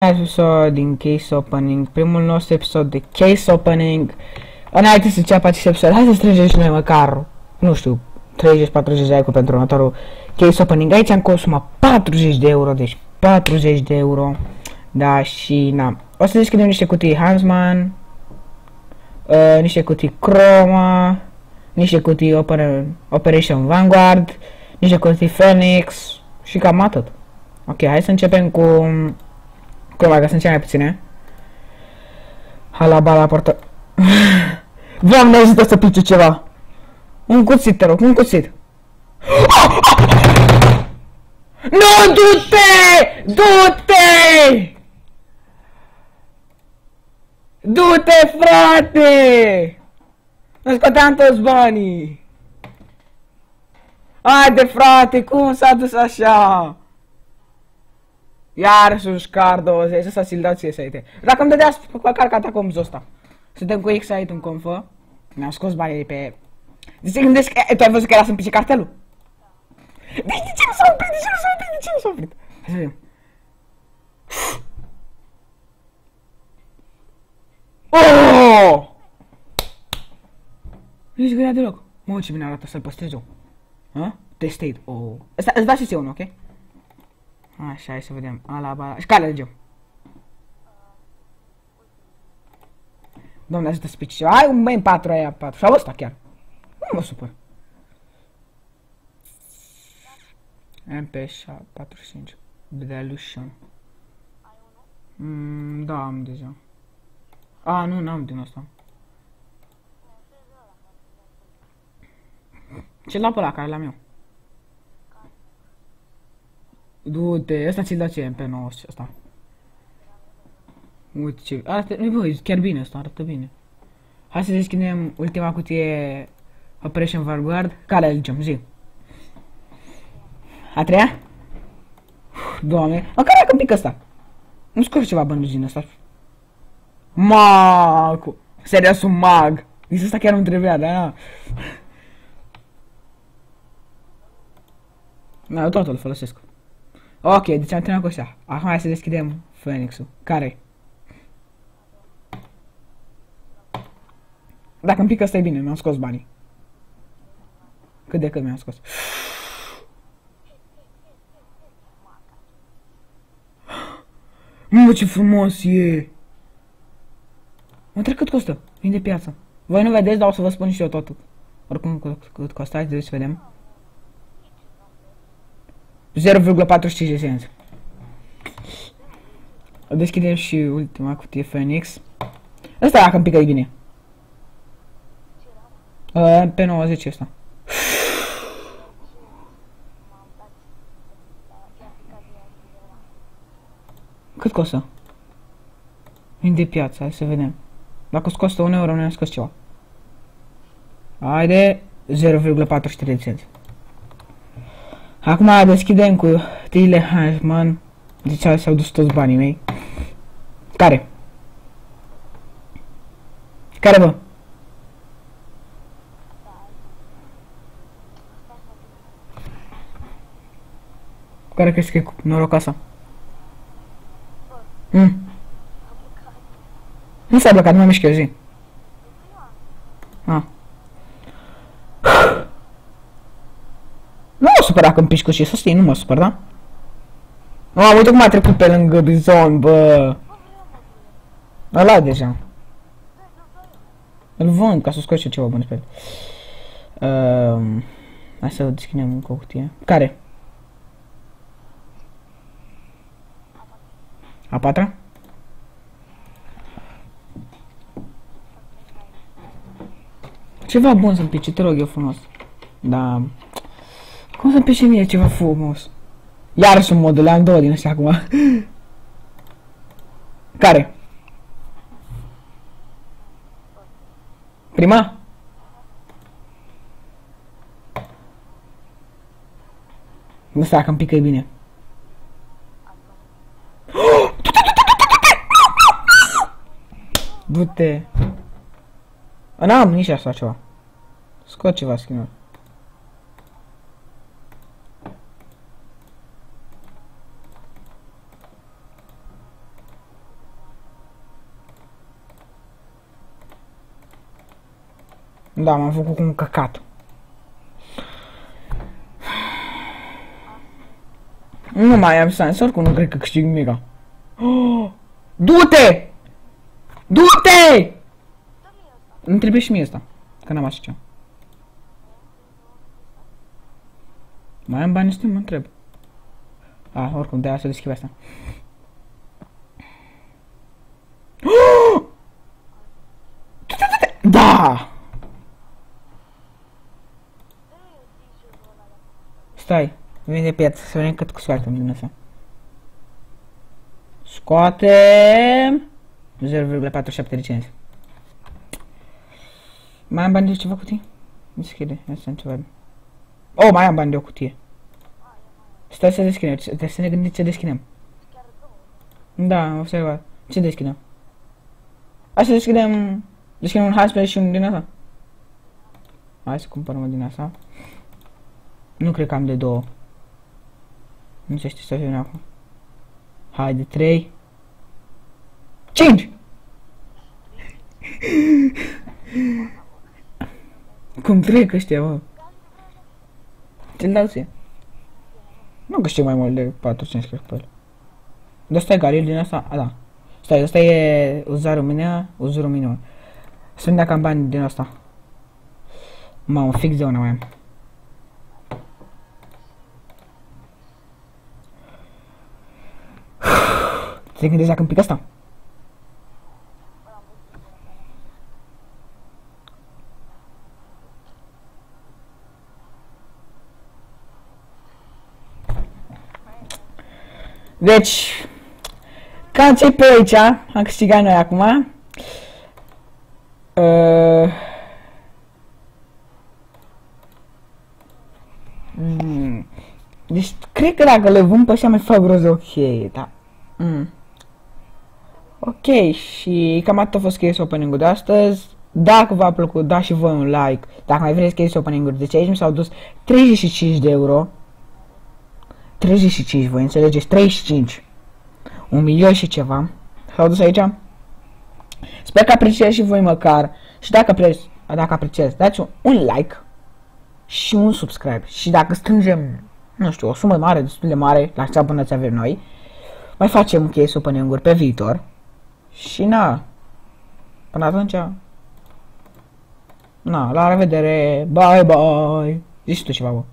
Episod din Case Opening, primul nostru episod de Case Opening. Înainte să înceapă acest episod, hai să strângem și noi măcar, nu știu, 30-40 de euro pentru următorul Case Opening. Aici am consumat 40 de euro, deci 40 de euro. Da, și na. O să deschidem niște cutii Huntsman, niște cutii Chroma, niște cutii Operation Vanguard, niște cutii Phoenix și cam atât. Ok, hai să începem cu Chroma, că sunt cele mai puține. Halabala portă. Doamne, ajută să pice ceva. Un cuțit, te rog, un cuțit. Nu, du-te! Du-te! Du-te, frate! Îmi scoteam toți banii. Haide, frate, cum s-a dus așa? Iar sus car 20, ăsta ți-l dau ție să uite. Dacă îmi dădeați carcat acum ăsta. Suntem cu X-Site în confă. Mi-am scos banii de pe... De ce gândești că... Tu ai văzut că era să-mi pice cartelul? De ce nu s-a oprit? De ce nu s-a oprit? De ce nu s-a oprit? Hai să vedem. Oh! Nu ești grea deloc. Mă, ce bine arată, să-l păstrez eu. Ha? Testate. Oh. Ăsta, îți dați și ție unul, ok? Așa, hai să vedem. Alaba... Și care legem? Doamne, ajută să pice ceva. Ai un main 4 aia 4. Sau ăsta chiar. Nu mă supăr. MP45. Delusion. Da, am deja. A, nu, n-am din asta. Ce-l dau pe ăla care l-am eu? Du-te, ăsta ți-l dau ție, MP90 ăsta. Uite ce... Arată, bă, chiar bine ăsta, arată bine. Hai să deschidem ultima cutie Operation Vanguard. Care alegem? Zi. A treia? Doamne, care că pică ăsta? Nu scot ceva bănuți din ăsta. Macu! Serios, un mag! Zis ăsta chiar nu trebuia, da? Na, eu tot îl folosesc. Ok, deci am terminat cu ăsta. Acum hai să deschidem Phoenix-ul. Care? Dacă îmi pică ăsta e bine, mi-am scos banii. Cât de cât mi-am scos. Mă, ce frumos e! Mă întreb cât costă. Vin de piață. Voi nu vedeți, dar o să vă spun și eu totul. Oricum cât costă, hai să vedem. 0,45 de cenți. Deschidem și ultima cutie Phoenix. Ăsta dacă îmi pică e bine. Pe 90 ăsta. Cât costă? Vin de piață, hai să vedem. Dacă îți costă 1 euro, nu am scos ceva. Haide, 0,43 de cenți. Acum deschidem cu tile Huntsman. Zicea s-au dus toți banii mei. Care? Care, bă? Care crezi că e norocoasa? Nu s-a blocat, nu mă mișc eu, zi. Nu mă supăr dacă îmi piși cu și să știi, nu mă supăr, da? Uite cum a trecut pe lângă bizon, bă. Ăla deja. Îl vând ca să scoți eu ceva bun pe el. Hai să deschidem încă o cutie. Care? A patra? Ceva bun să-mi pice, te rog eu frumos. Da. Cum să-mi pice mie ceva frumos? Iarăși un modul, am două din astea acum. Care? Prima? Nu stai că-mi pică e bine. Du-te. N-am nici așa ceva. Scot ceva schimbat. Da, m-am făcut cu un căcat. Nu mai am șanse, oricum nu cred că câștig nimica. Oh, du-te! Du-te! Îmi trebuie și mie asta, că n-am așa ceva. Mai am bani, mă întreb. Oricum, de-aia să deschid asta. Oh! Da! Stai, vine piață, să vedem cât scoatem din asta. Scoatem 0,47 licențe. Mai am bani de ceva cutie? Deschide, asta ceva. Oh, mai am bani de o cutie. Stai să deschidem, trebuie să ne gândim ce deschidem. Da, am observat. Ce deschidem? Hai să deschidem un hasple și un din asta. Hai să cumpărăm din asta. Nu cred că am de două. Nu se știe să vedem acum. Hai de 3. 5! Cum trec ăștia, mă? Ți-l dau ție. Nu câștig mai mult de 4-5 cred pe el. De asta e galil din asta? Da. Stai, asta e uzarul minimă. Să vedem dacă am bani din asta. Mamă, fix de una mai am. Te gândești dacă îmi pic asta? Deci, cam ce pe aici, am câștigat noi acum. Deci, cred că dacă le vând pe așa mai fac roze, ok, da. Ok, și cam atât a fost case opening-ul de astăzi. Dacă v-a plăcut, dați și voi un like. Dacă mai vreți case opening-uri, deci aici mi s-au dus 35 de euro. 35, voi înțelegeți? 35. 1 milion și ceva. S-au dus aici. Sper că apreciați și voi măcar. Și dacă apreciați, dați un like și un subscribe. Și dacă strângem, nu știu, o sumă mare, destul de mare, la ce abonați avem noi, mai facem case opening-uri pe viitor. Și na, până atunci, na, la revedere, bye bye. Zici tu ceva, bă.